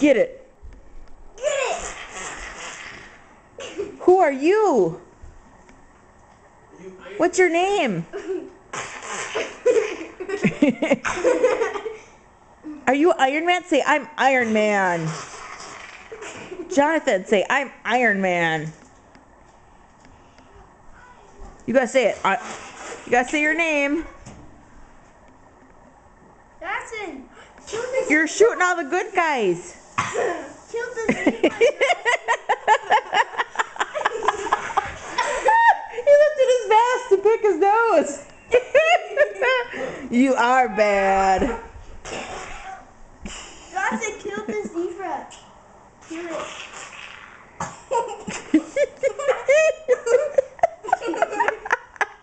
Get it. Get it. Who are you? What's your name? Are you Iron Man? Say, I'm Iron Man. Jonathan, say, I'm Iron Man. You gotta say it. You gotta say your name. Jackson, You're shooting all the good guys. kill the zebra. He lifted his vest to pick his nose. You are bad. Jackson, kill the zebra. Kill it.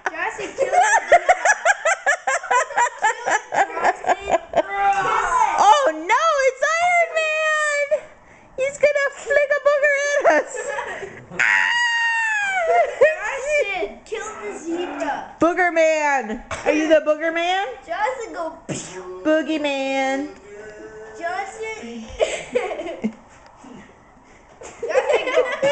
Jackson, kill the zebra. Oh no, it's Iron Man! He's gonna fling a booger at us. Jackson, kill the zebra. Booger Man! Are you the Booger Man? Jackson, go. Boogie Man. Jackson. Jackson, go.